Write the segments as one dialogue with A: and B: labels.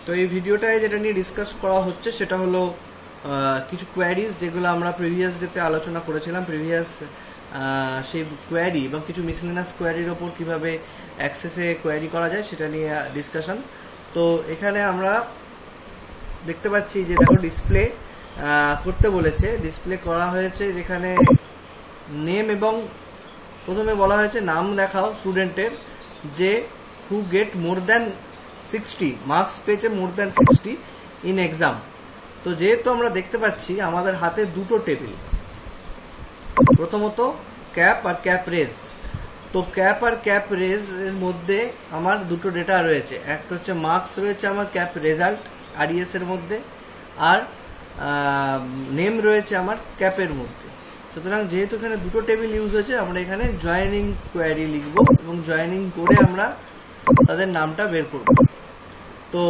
A: তো এই ভিডিওটায় যেটা নিয়ে ডিসকাস করা হচ্ছে সেটা হলো কিছু কোয়ারিজ যেগুলো আমরা প্রিভিয়াস ডেতে আলোচনা করেছিলাম। প্রিভিয়াস সেই কোয়ারি এবং কিছু মিসলেনাস কোয়ারির ওপর কীভাবে অ্যাক্সেসে কোয়ারি করা যায় সেটা নিয়ে ডিসকাশন। তো এখানে আমরা দেখতে পাচ্ছি যে দেখো ডিসপ্লে করতে বলেছে, ডিসপ্লে করা হয়েছে যেখানে নেম এবং প্রথমে বলা হয়েছে নাম দেখাও স্টুডেন্টের যে হু গেট মোর দ্যান 60 মার্কস পেয়েছে, মোর দ্যান 60 ইন এক্সাম। তো যেহেতু আমরা দেখতে পাচ্ছি আমাদের হাতে দুটো টেবিল, প্রথমত ক্যাপ আর ক্যাপ রেস। তো ক্যাপ আর ক্যাপ রেস এর মধ্যে আমার দুটো ডেটা রয়েছে, একটা হচ্ছে মার্কস রয়েছে আমার ক্যাপ রেজাল্ট আরইএস এর মধ্যে, আর নেম রয়েছে আমার ক্যাপের মধ্যে। সুতরাং যেহেতু এখানে দুটো টেবিল ইউজ হয়েছে, আমরা এখানে জয়েনিং কোয়ারি লিখব এবং জয়েনিং করে আমরা তাদের নামটা বের করব। তো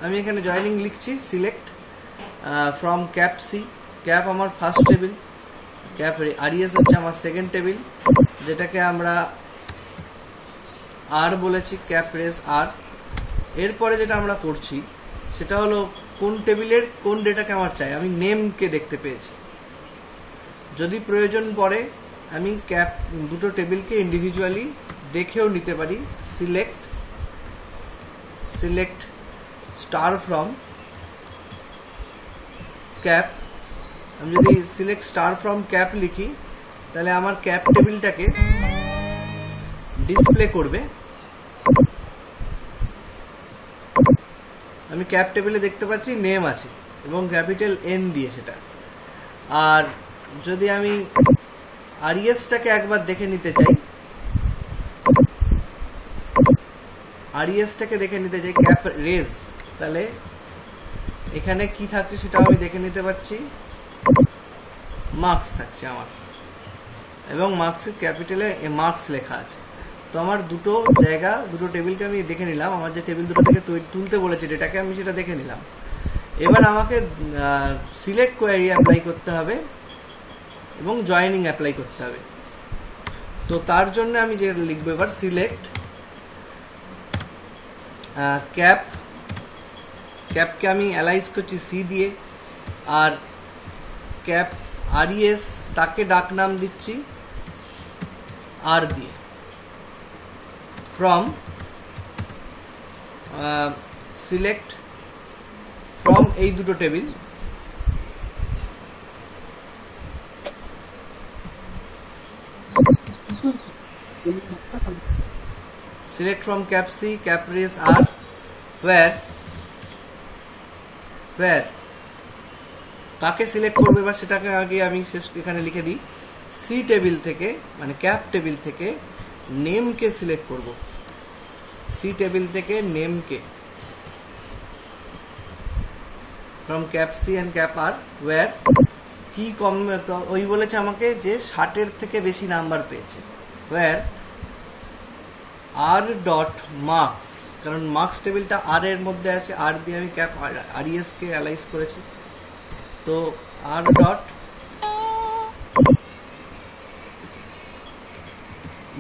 A: আমি এখানে জয়েনিং লিখছি, select from cap C. Cap আমার ফার্স্ট টেবিল, ক্যাপ আরইএস হচ্ছে আমার সেকেন্ড টেবিল, যেটাকে আমরা আর বলেছি, ক্যাপ রেস আর। এরপরে যেটা আমরা করছি সেটা হলো কোন টেবিলের কোন ডেটাকে আমার চাই। আমি নেমকে দেখতে পেয়েছি, যদি প্রয়োজন পড়ে আমি ক্যাপ দুটো টেবিলকে ইন্ডিভিজুয়ালি দেখেও নিতে পারি। Select star from cap. আমি যদি সিলেক্ট স্টার ফ্রম ক্যাপ লিখি তাহলে আমার ক্যাপ টেবিলটাকে ডিসপ্লে করবে। আমি ক্যাপ টেবিলে দেখতে পাচ্ছি নেম আছে এবং ক্যাপিটাল এন দিয়ে সেটা। আর যদি আমি আরইএসটাকে একবার দেখে নিতে চাই, ক্যাপ রেজ, তাহলে এখানে কি থাকছে সেটাও আমি দেখে নিতে পারছি। মার্কস থাকছে আমার এবং মার্কসের ক্যাপিটালে মার্কস লেখা আছে। তো আমার দুটো জায়গা, দুটো টেবিলকে আমি দেখে নিলাম। আমার যে টেবিল দুটো থেকে তুলতে বলেছে ডেটাকে, আমি সেটা দেখে নিলাম। এবার আমাকে সিলেক্ট কোয়ারি অ্যাপ্লাই করতে হবে এবং জয়েনিং অ্যাপ্লাই করতে হবে। তো তার জন্য আমি যে লিখবো এবার সিলেক্ট ক্যাপকে আমি অ্যালাইজ করছি সি দিয়ে, আর ক্যাপ আরইএস তাকে ডাক নাম দিচ্ছি আর দিয়ে। ফ্রম সিলেক্ট ফ্রম এই দুটো table, select from cap C, cap race R, where কাকে সিলেক্ট করবো এবার সেটাকে আগে আমি এখানে লিখে দিই। সি টেবিল থেকে, মানে ক্যাপ টেবিল থেকে নেমকে সিলেক্ট করব। সি টেবিল থেকে নেমকে from cap c and cap r, where কি কম ওই বলেছে আমাকে যে 60-এর থেকে বেশি নাম্বার পেয়েছে। ওয়ার আর ডট মার্কস, কারণ মার্কস টেবিলটা আর এর মধ্যে আছে, আর দিয়ে আমি ক্যাপ আরইএস কে অ্যালাইজ করেছি। তো R dot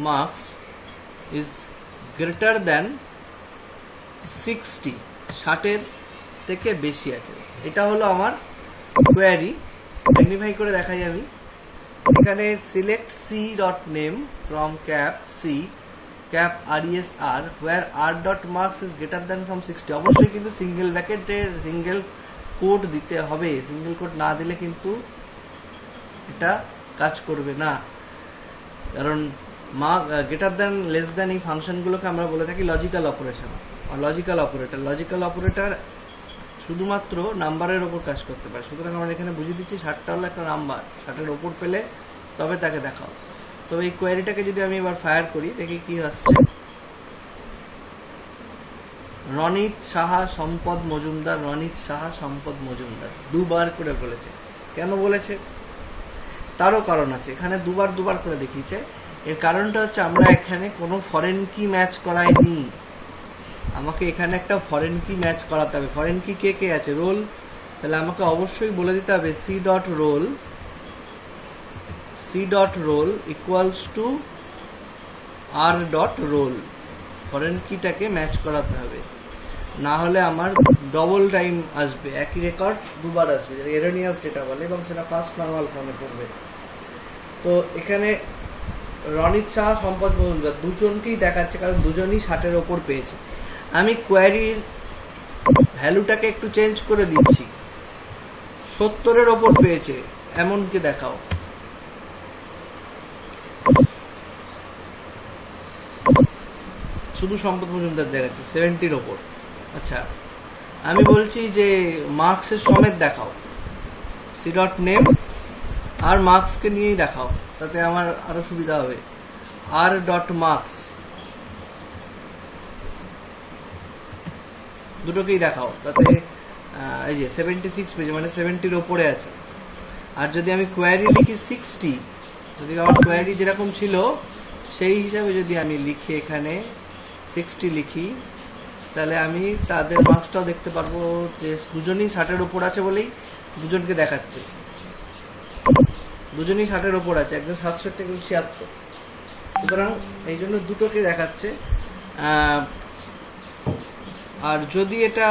A: marks is greater than 60, 60-এর থেকে বেশি আছে। এটা হলো আমার কোয়ারি। ম্যাগনিফাই করে দেখাই আমি। এখানে select C dot name from cap C, cap RES R, where R dot marks is greater than from 60। অবশ্যই কিন্তু সিঙ্গেল ব্র্যাকেটের সিঙ্গেল কোড দিতে হবে, সিঙ্গেল কোড না দিলে কিন্তু এটা কাজ করবে না। কারণ গ্রেটার দ্যান, লেস দ্যান এই ফাংশনগুলোকে আমরা বলে থাকি লজিক্যাল অপারেশন, লজিক্যাল অপারেটর শুধুমাত্র নাম্বারের ওপর কাজ করতে পারে। সুতরাং আমরা এখানে বুঝিয়ে দিচ্ছি 60টা হলো একটা নাম্বার, 60-এর ওপর পেলে তবে তাকে দেখাও। তবে এই কোয়ারিটাকে যদি আমি এবার ফায়ার করি, দেখি কি আসছে। রনিত সাহা সম্পদ মজুমদার দুবার করে বলেছে। কেন বলেছে তারও কারণ আছে, এখানে দুবার করে দেখিয়েছে। এর কারণটা হচ্ছে আমরা এখানে কোনো ফরেন কি ম্যাচ করাইনি, আমাকে এখানে একটা ফরেন কি ম্যাচ করাতে হবে। ফরেন কি কে আছে? রোল। তাহলে আমাকে অবশ্যই বলে দিতে হবে c dot roll equals to r dot roll. Foreign কিটাকে ম্যাচ করাতে হবে। না হলে আমার ডবল টাইম আসবে, একই রেকর্ড দুবার আসবে, এরোনিয়াস ডেটা বলে, এবং সেটা ফার্স্ট নর্মাল ফর্মে পড়বে। তো এখানে রনিত শাহ, সম্পদ মজুমদার দুজনকেই দেখাচ্ছে, কারণ দুজনই 60-এর ওপর পেয়েছে। আমি কোয়ারির ভ্যালুটাকে একটু চেঞ্জ করে দিচ্ছি, 70-এর ওপর পেয়েছে এমনকি দেখাও। শুধু সম্পদ মজুমদার দেখাচ্ছে 70-র ওপর। আচ্ছা, আমি বলছি যে মার্কসের সমেত দেখাও, সি ডট নেম আর মার্কসকে নিয়েই দেখাও, তাতে আমার আরো সুবিধা হবে। আর ডট মার্কস দুটোকেই দেখাও, তাতে এই যে 76 পেজে, মানে 70-র ওপরে আছে। আর যদি আমি কোয়ারি লিখি 60, যদি আমার কোয়ারি যেরকম ছিল সেই হিসাবে যদি আমি লিখি এখানে 60 লিখি, তাহলে আমি তাদের মার্কসটাও দেখতে পারবো যে দুজনই 60-এর ওপর আছে বলেই দুজনকে দেখাচ্ছে। দুজনই 60-এর ওপর আছে, একজন 67, একজন 76। সুতরাং এই জন্য দুটোকে দেখাচ্ছে। আর যদি এটা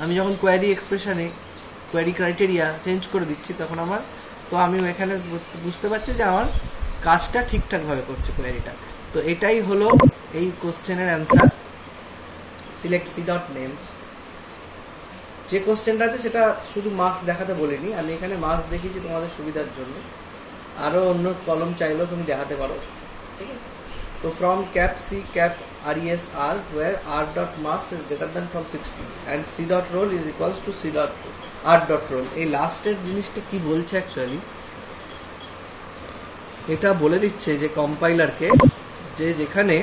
A: আমি যখন কোয়ারি এক্সপ্রেশনে কোয়ারি ক্রাইটেরিয়া চেঞ্জ করে দিচ্ছি, তখন আমি এখানে বুঝতে পারছি যে আমার কাজটা ঠিকঠাকভাবে করছে কোয়ারিটা। তো এটাই হলো এই কোশ্চেনের answer. Select C dot name. যে কোশ্চেনটা আছে সেটা শুধু মার্কস দেখাতে বলিনি, আমি এখানে মার্কস দেখিয়েছি তোমাদের সুবিধার জন্য। আরো অন্য কলম চাইলেও তুমি দেখাতে পারো, ঠিক আছে? তো from cap C cap res r where r dot marks is greater than from 60 and c dot roll is equals to c dot r dot roll। এই লাস্টের জিনিসটা কি বলছে অ্যাকচুয়ালি, এটা বলে দিচ্ছে যে কম্পাইলারকে, যে যেখানে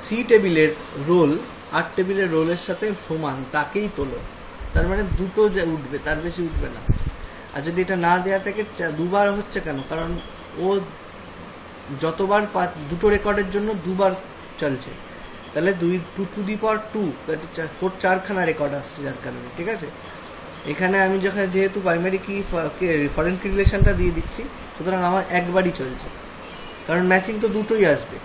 A: সি টেবিলের রোল আর টেবিলের রোলের সাথে সমান তাকেই তোলো, তার মানে দুটো উঠবে, তার বেশি উঠবে না। আর যদি এটা না দেয়া থেকে দুবার হচ্ছে কেন, কারণ ও যতবার দুটো রেকর্ডের জন্য দুবার চলছে, তাহলে 2 to the power 2, 4 রেকর্ড আসছে যার কারণে, ঠিক আছে? এখানে আমি যেহেতু প্রাইমারি কি ফরেন কি রিলেশনটা দিয়ে দিচ্ছি, সুতরাং আমার একবারই চলছে, কারণ ম্যাচিং তো দুটোই আসবে,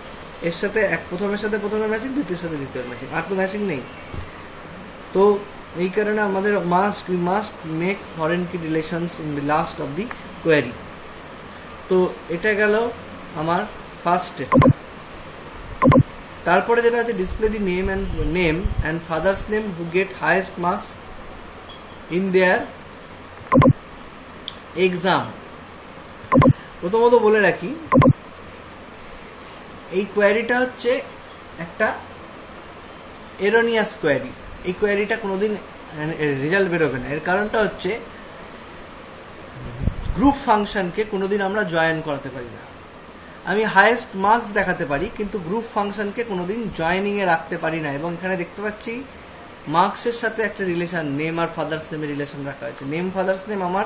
A: এর সাথে প্রথমের সাথে প্রথমের ম্যাচিং, দ্বিতীয়ের সাথে দ্বিতীয় ম্যাচিং, আর তো ম্যাচিং নেই। তো এই কারণে আমাদের we must make foreign key relations in the last of the query. তো এটা গেল আমার ফার্স্ট স্টেপ। তারপরে যেটা আছে, display the name and father's name who get highest marks in their exam. প্রথমত বলে রাখি, এই কোয়ারিটা হচ্ছে একটা এরোনিয়াস কোয়ারি। এই কোয়ারিটা কোনোদিন রেজাল্ট বেরোবে না। এর কারণটা হচ্ছে গ্রুপ ফাংশনকে কোনোদিন আমরা জয়েন করাতে পারি না। আমি হাইয়েস্ট মার্কস দেখাতে পারি, কিন্তু গ্রুপ ফাংশনকে কোনোদিন জয়েনিং এ রাখতে পারি না। এবং এখানে দেখতে পাচ্ছি মার্কসের সাথে একটা রিলেশন, নেম আর ফাদার্স নেমের রিলেশন রাখা হয়েছে। নেম ফাদার্স নেম আমার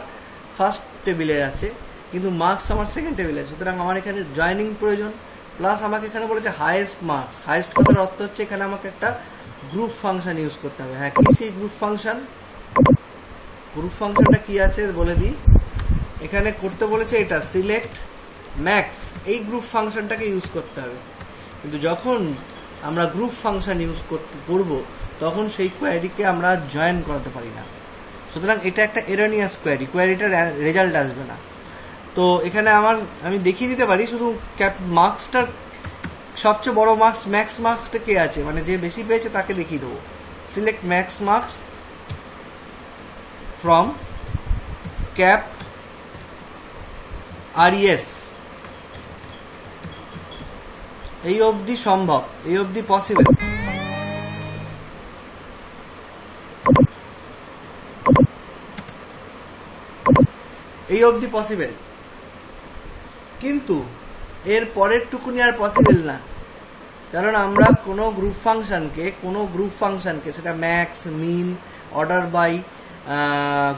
A: ফার্স্ট টেবিলে আছে, কিন্তু মার্কস আমার সেকেন্ড টেবিলে আছে, সুতরাং আমার এখানে জয়েনিং প্রয়োজন। প্লাস আমাকে এখানে বলেছে হাইয়েস্ট মার্কস। হাইয়েস্ট কথার অর্থ হচ্ছে এখানে আমাকে একটা গ্রুপ ফাংশন ইউজ করতে হবে। হ্যাঁ, কি সেই গ্রুপ ফাংশন? গ্রুপ ফাংশনটা কি আছে বলে দিই। এখানে করতে বলেছে এটা সিলেক্ট ম্যাক্স, এই গ্রুপ ফাংশনটাকে ইউজ করতে হবে। কিন্তু যখন আমরা গ্রুপ ফাংশন ইউজ করব, তখন সেই কোয়ারিকে আমরা জয়েন করাতে পারি না। সুতরাং এটা একটা এরোনিয়াস কোয়ারি, কোয়ারিটার রেজাল্ট আসবে না। তো এখানে আমি দেখিয়ে দিতে পারি শুধু মার্কসটার সবচেয়ে বড় মার্কস, ম্যাক্স মার্কসটা কে আছে, মানে যে বেশি পেয়েছে তাকে দেখিয়ে দেবো। Select max marks from cap res। এই অবধি সম্ভব, এই অবধি পসিবল। এই অবধি পসিবল, কিন্তু এর পরের টুকুনি আর পসিবল না। কারণ আমরা কোনো গ্রুপ ফাংশনকে সেটা max, min, order by,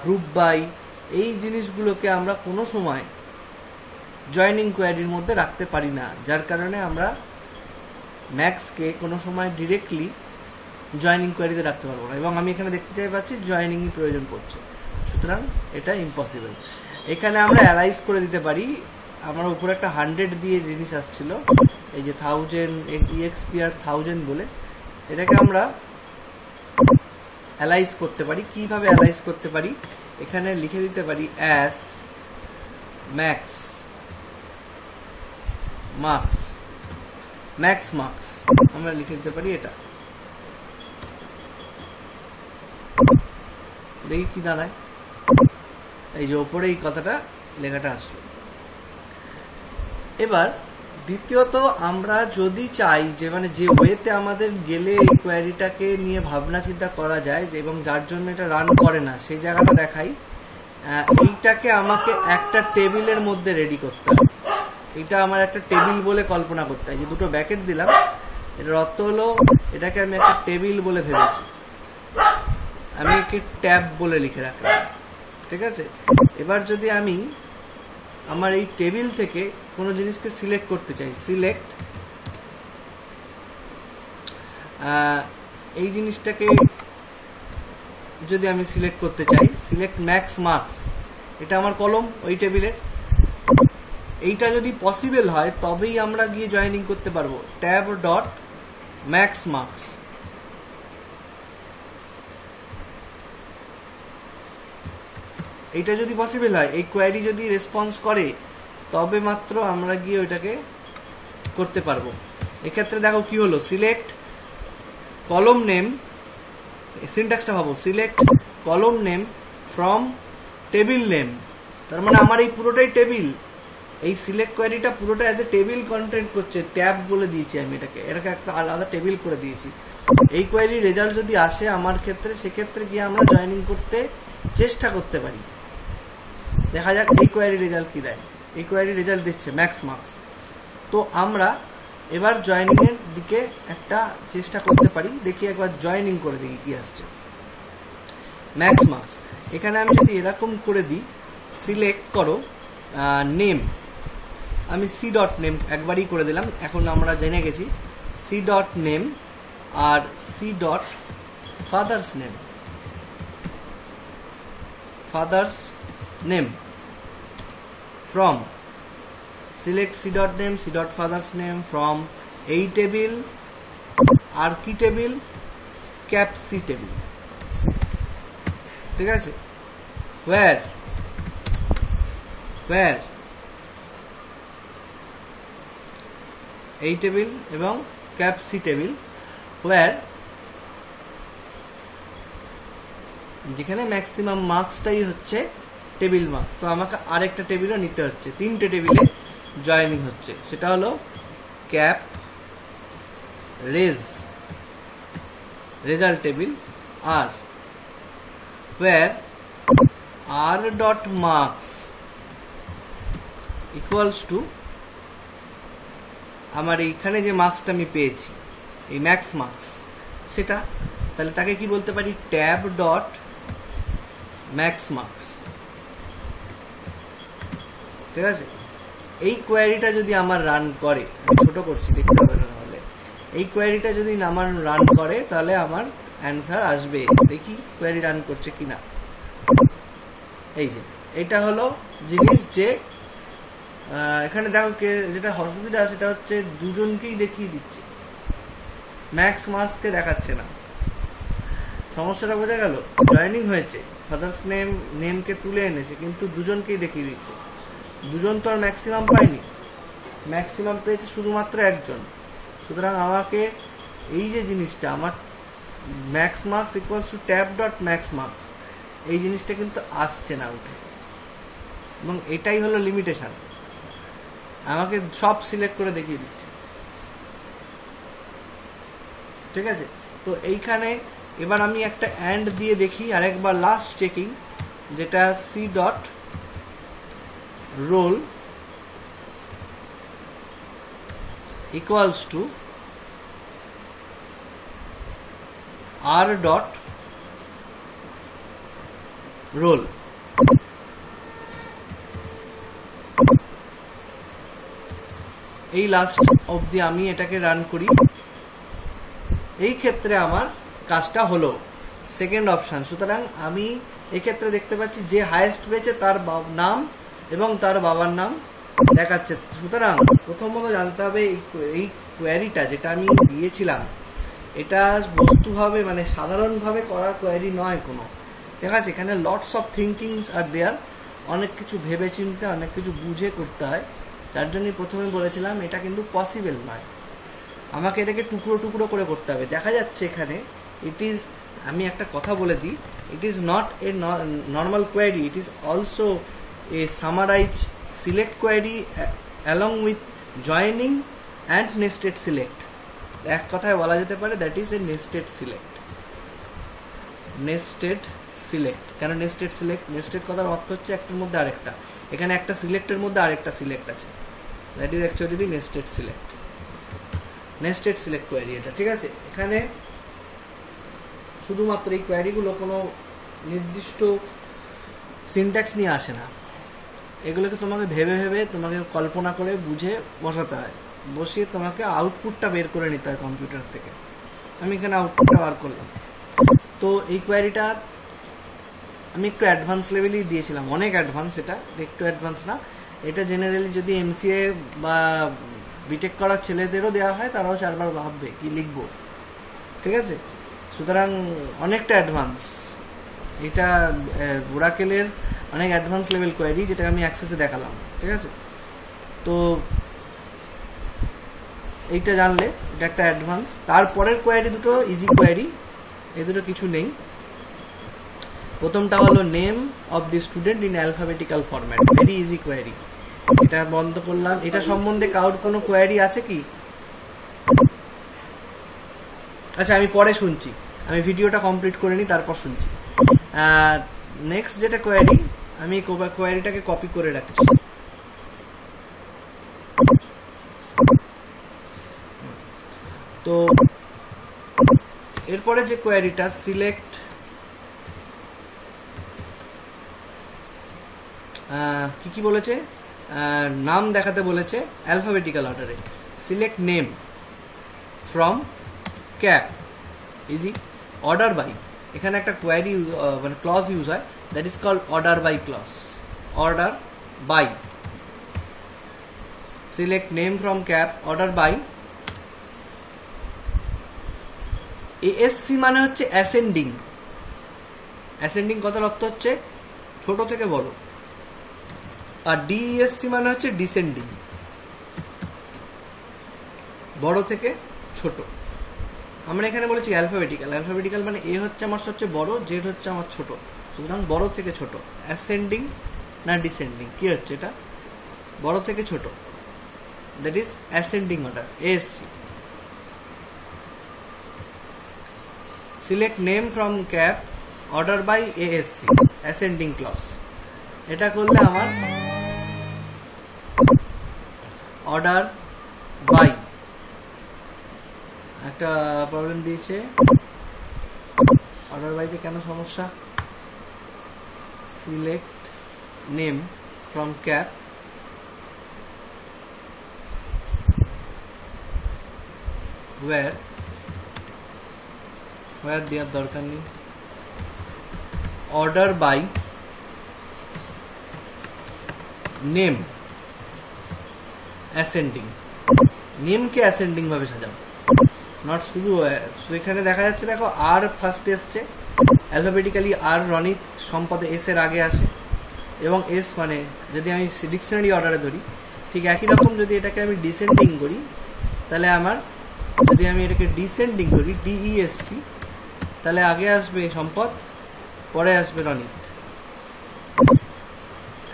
A: group by, এই জিনিসগুলোকে আমরা কোনো সময় জয়েনিং কোয়ারির মধ্যে রাখতে পারি না। যার কারণে আমরা ম্যাক্সকে কোনো সময় ডিরেক্টলি জয়েনিং কোয়ারিতে রাখতে পারবো না। এবং আমি এখানে দেখতে পাচ্ছি জয়েনিংই প্রয়োজন পড়ছে, সুতরাং এটা ইম্পসিবল। এখানে আমরা অ্যালাইজ করে দিতে পারি। আমার উপরে একটা 100 দিয়ে জিনিস আসছিল, এই যে 1000 EXP আর 1000 বলে, এটাকে আমরা অ্যালাইজ করতে পারি। কিভাবে অ্যালাইজ করতে পারি, এখানে লিখে দিতে পারি as max marks, max marks আমরা লিখে দিতে পারি। এটা দেখি কি দাঁড়ায়, এই যে ওপরে এই কথাটা লেখাটা আসলো। এবার দ্বিতীয়ত আমরা যদি চাই যে মানে যে ওয়েতে আমাদের গেলে এই কোয়ারিটাকে নিয়ে ভাবনা চিন্তা করা যায় এবং যার জন্য এটা রান করে না, সেই জায়গাটা দেখাই। এইটাকে আমাকে একটা টেবিলের মধ্যে রেডি করতে হবে। এটা আমার একটা টেবিল বলে কল্পনা করতে হয়। যে দুটো ব্যাকেট দিলাম, এটার অর্থ হলো এটাকে আমি একটা টেবিল বলে ভেবেছি, আমি একে ট্যাব বলে লিখে রাখলাম। ঠিক আছে, এবার যদি আমি আমার এই টেবিল থেকে কোনো জিনিসকে সিলেক্ট করতে চাই, সিলেক্ট এই জিনিসটাকে যদি আমি সিলেক্ট করতে চাই, সিলেক্ট ম্যাক্স মার্কস, এটা আমার কলম ওই টেবিলের। এইটা যদি পসিবল হয় তবেই আমরা গিয়ে জয়েনিং করতে পারবো, ট্যাব ডট ম্যাক্স মার্কস। এইটা যদি পসিবল হয়, এই কোয়ারি যদি রেসপন্স করে, তবে মাত্র আমরা গিয়ে ওইটাকে করতে পারবো। এক্ষেত্রে দেখো কি হলো, সিলেক্ট কলম নেম, সিনট্যাক্সটা ভাবো, সিলেক্ট কলম নেম ফ্রম টেবিল নেম। তার মানে আমার এই পুরোটাই টেবিল, এই সিলেক্ট কোয়ারিটা পুরোটা অ্যাজ এ টেবিল কন্টেন্ট করছে। ট্যাব বলে দিয়েছি আমি এটাকে একটা আলাদা টেবিল করে দিয়েছি। এই কোয়ারি রেজাল্ট যদি আসে আমার ক্ষেত্রে, সেক্ষেত্রে গিয়ে আমরা জয়েনিং করতে চেষ্টা করতে পারি। দেখা যাক এই কোয়ারি রেজাল্ট কি দেয়। এই কোয়ারি রেজাল্ট দিচ্ছে ম্যাক্স মার্কস। তো আমরা এবার জয়েনিং এর দিকে একটা চেষ্টা করতে পারি। দেখি একবার জয়েনিং করে দেখি কি আসছে। ম্যাক্স মার্কস, এখানে আমি যদি এরকম করে দিই, সিলেক্ট করো নেম, আমি সি ডট নেম একবারই করে দিলাম। এখন আমরা জেনে গেছি সি ডট নেম আর C dot father's name, father's name from select c dot name c dot father's name from এই টেবিল আর কি টেবিল, ক্যাপ সি টেবিল। ঠিক আছে, where এই টেবিল এবং ক্যাপ সি টেবিল, where যেখানে ম্যাক্সিমাম মার্কসটাই হচ্ছে table marks. তো আমাকে আরেকটা টেবিলও নিতে হচ্ছে, তিনটে টেবিলে জয়েনিং হচ্ছে। সেটা হলো ক্যাপ রেজাল্ট টেবিল আর where r dot marks equals to আমার এইখানে যে মার্কসটা আমি পেয়েছি, এই ম্যাক্স মার্কস, সেটা তাহলে তাকে কি বলতে পারি, ট্যাব ডট ম্যাক্স মার্কস। ঠিক আছে, এই কোয়ারিটা যদি আমার রান করে, ছোট করছি দেখতে হবে না, হলে এই কোয়ারিটা যদি আমার রান করে তাহলে আমার অ্যান্সার আসবে। দেখি কোয়ারি রান করছে কিনা। এই যে এটা হলো জিনিস, যে এখানে দেখো যেটা অসুবিধা সেটা হচ্ছে দুজনকেই দেখিয়ে দিচ্ছে, ম্যাক্স মার্কসকে দেখাচ্ছে না। সমস্যাটা বোঝা গেল, জয়েনিং হয়েছে, ফাদার্স নেমকে তুলে এনেছে, কিন্তু দুজনকেই দেখিয়ে দিচ্ছে। দুজন তো আর ম্যাক্সিমাম পায়নি, ম্যাক্সিমাম পেয়েছে শুধুমাত্র একজন। সুতরাং আমাকে এই যে জিনিসটা, আমার max marks equals to tab dot max marks, এই জিনিসটা কিন্তু আসছে না উঠে, এবং এটাই হলো লিমিটেশন। আমাকে সব সিলেক্ট করে দেখিয়ে দিচ্ছে। ঠিক আছে, তো এইখানে এবার আমি একটা অ্যান্ড দিয়ে দেখি আরেকবার, লাস্ট চেকিং, যেটা c dot roll equals to r dot roll। এই লাস্ট অবধি আমি এটাকে রান করি। এই ক্ষেত্রে আমার কাজটা হলো সেকেন্ড অপশন। সুতরাং আমি এক্ষেত্রে দেখতে পাচ্ছি যে হাইয়েস্ট পেয়েছে তার নাম এবং তার বাবার নাম দেখাচ্ছে। সুতরাং প্রথমত জানতে হবে এই কোয়ারিটা যেটা আমি দিয়েছিলাম, এটা বস্তুভাবে মানে সাধারণভাবে করার কোয়ারি নয় কোনো, ঠিক আছে? এখানে লটস অফ থিঙ্কিংস আর দেয়ার, অনেক কিছু ভেবে চিন্তে অনেক কিছু বুঝে করতে হয়। তার জন্যই প্রথমে বলেছিলাম এটা কিন্তু পসিবল নয়, আমাকে এটাকে টুকরো টুকরো করে করতে হবে। দেখা যাচ্ছে এখানে ইট ইজ, আমি একটা কথা বলে দিই, it is not a normal query, it is also a summarise select query along with joining and nested select. এক কথায় বলা যেতে পারে that is a nested select. Nested select কেন নেস্টেড সিলেক্ট? নেস্টেড কথার অর্থ হচ্ছে একটার মধ্যে আরেকটা, এখানে একটা সিলেক্টের মধ্যে আরেকটা সিলেক্ট আছে, that is actually the nested select. Nested select query এটা, ঠিক আছে? এখানে শুধুমাত্র এই কোয়ারিগুলো কোনো নির্দিষ্ট সিনট্যাক্স নিয়ে আসে না, এগুলোকে তোমাকে ভেবে ভেবে তোমাকে কল্পনা করে বুঝে বসাতে হয়, বসিয়ে তোমাকে আউটপুটটা বের করে নিতে হয় কম্পিউটার থেকে। আমি এখানে আউটপুটটা বার করলাম। তো এই কোয়ারিটা আমি একটু অ্যাডভান্স লেভেলই দিয়েছিলাম, অনেক অ্যাডভান্স, এটা একটু অ্যাডভান্স না। এটা জেনারেলি যদি এমসিএ বা বিটেক করার ছেলেদেরও দেওয়া হয়, তারাও চারবার ভাববে কি লিখবো, ঠিক আছে? সুতরাং অনেকটা অ্যাডভান্স এটা, ওরাকেলের অনেক অ্যাডভান্স লেভেল কোয়ারি, যেটা আমি অ্যাক্সেসে দেখালাম, ঠিক আছে? তো এইটা জানলে এটা একটা অ্যাডভান্স। তারপরের কোয়ারি দুটো ইজি কোয়ারি, এই দুটো কিছু নেই। প্রথমটা হলো name of the student in alphabetical format, very easy query. এটা বন্ধ করলাম। এটা সম্বন্ধে কারোর কোনো কোয়ারি আছে কি? আচ্ছা, আমি পরে শুনছি, আমি ভিডিওটা কমপ্লিট করে নিই, তারপর শুনছি। নেক্সট যেটা কোয়ারি, আমি কোয়ারিটাকে কপি করে রাখছি। তো এরপরে যে কোয়ারিটা সিলেক্ট, কি বলেছে, নাম দেখাতে বলেছে অ্যালফাবেটিক্যাল অর্ডারে। Select name from cap, easy. Order by, এখানে একটা কোয়ারি মানে ক্লজ ইউজ হয়, that is called order by clause. Order by, select name from cap, order by. ASC মানে হচ্ছে অ্যাসেন্ডিং। অ্যাসেন্ডিং কথার অর্থ হচ্ছে ছোট থেকে বড়। আর ডিএসসি মানে হচ্ছে ডিসেন্ডিং, বড় থেকে ছোট। আমরা এখানে বলেছি অ্যালফাবেটিক্যাল। অ্যালফাবেটিক্যাল মানে এ হচ্ছে আমার সবচেয়ে বড়, জেড হচ্ছে আমার ছোট, সুতরাং বড় থেকে ছোট। অ্যাসেন্ডিং না ডিসেন্ডিং, কি হচ্ছে এটা? বড় থেকে ছোট, that is ascending order, ASC. Select name from cap, order by ASC, ascending clause. এটা করলে আমার অর্ডার বাই, একটা প্রবলেম দিয়েছে। অর্ডার বাইতে কেন সমস্যা? Select name from cap, where দেওয়ার দরকার নেই। অর্ডার বাই নেম অ্যাসেন্ডিং, নেমকে অ্যাসেন্ডিং ভাবে সাজাও, নট শুধু। এখানে দেখা যাচ্ছে, দেখো আর ফার্স্টে এসছে অ্যালফাবেটিক্যালি, আর রনিত সম্পদে এস এর আগে আসে, এবং এস মানে যদি আমি ডিকশনারি অর্ডারে ধরি, ঠিক একই রকম যদি এটাকে আমি ডিসেন্ডিং করি, তাহলে আমার, যদি আমি এটাকে ডিসেন্ডিং করি ডিইএসসি, তাহলে আগে আসবে সম্পদ, পরে আসবে Ronit.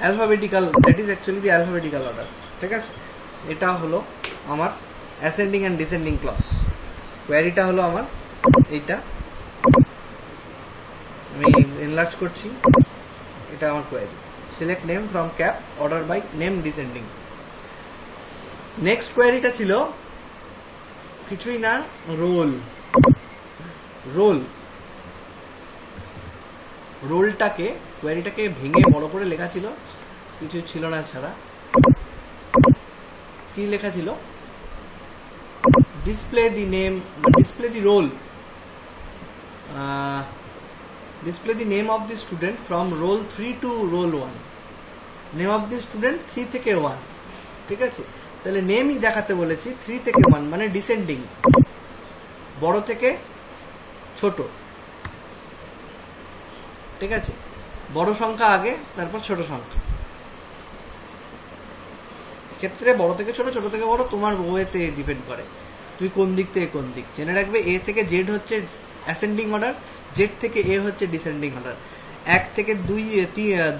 A: Alphabetical, that is actually the alphabetical order, ঠিক আছে? এটা হলো আমার অ্যাসেন্ডিং অ্যান্ড ডিসেন্ডিং ক্লজ। কোয়ারিটা হলো আমার এইটা, আমি এনলার্জ করছি, এটা আমার query. Select name from cap, order by name descending. Next কোয়ারিটা ছিল কিছুই না, রোল। রোলটাকে, কোয়ারিটাকে ভেঙে বড় করে লেখা ছিল, কিছু ছিল না ছাড়া। কি লেখা ছিল? Display the name, display the roll, display the name of the student from roll 3 to roll 1। Name of the student 3 থেকে 1, ঠিক আছে? তাহলে নেমই দেখাতে বলেছি 3 থেকে 1, মানে ডিসেন্ডিং। বড় থেকে ছোট, ঠিক আছে? বড় সংখ্যা আগে, তারপর ছোট সংখ্যা। ক্ষেত্রে বড় থেকে ছোট, ছোট থেকে বড় তোমার ওয়েতে ডিপেন্ড করে তুমি কোন দিক থেকে কোন দিক। জেনে রাখবে এ থেকে জেড হচ্ছে অ্যাসেন্ডিং অর্ডার, জেড থেকে এ হচ্ছে ডিসেন্ডিং অর্ডার। 1 থেকে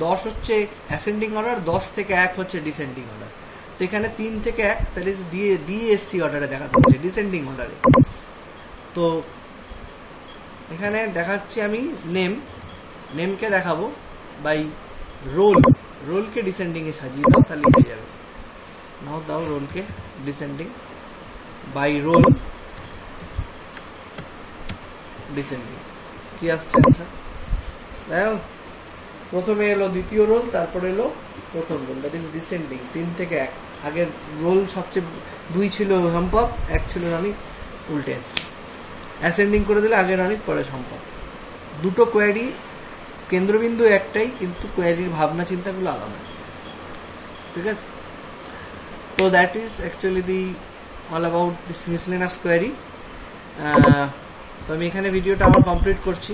A: 10 হচ্ছে অ্যাসেন্ডিং অর্ডার, 10 থেকে 1 হচ্ছে ডিসেন্ডিং অর্ডার। তো এখানে 3 থেকে 1 তাহলে ডিএসসি অর্ডারে দেখাতে হচ্ছে, ডিসেন্ডিং অর্ডারে। তো এখানে দেখাচ্ছি আমি নেমকে দেখাবো বাই রোলকে ডিসেন্ডিং এ সাজিয়ে দাও, তাহলে হয়ে যাবে। নাও দাও রোলকে ডিসেন্ডিং, বাই রোল ডিসেন্ডিং। কি আসছে অ্যান্সার? দেখো প্রথমে এলো দ্বিতীয় রোল, তারপর এলো প্রথম রোল, দ্যাট ইজ ডিসেন্ডিং। 3 থেকে 1, আগের রোল সবচেয়ে 2 ছিল সম্পদ, 1 ছিল রানী, উল্টে আসছে। অ্যাসেন্ডিং করে দিলে আগে রানী পরে সম্পদ। দুটো কোয়ারি, কেন্দ্রবিন্দু একটাই, কিন্তু কোয়ারির ভাবনা চিন্তাগুলো আলাদা, ঠিক আছে? তো that is actually the all about this miscellaneous query. তো আমি এখানে ভিডিওটা আমার কমপ্লিট করছি।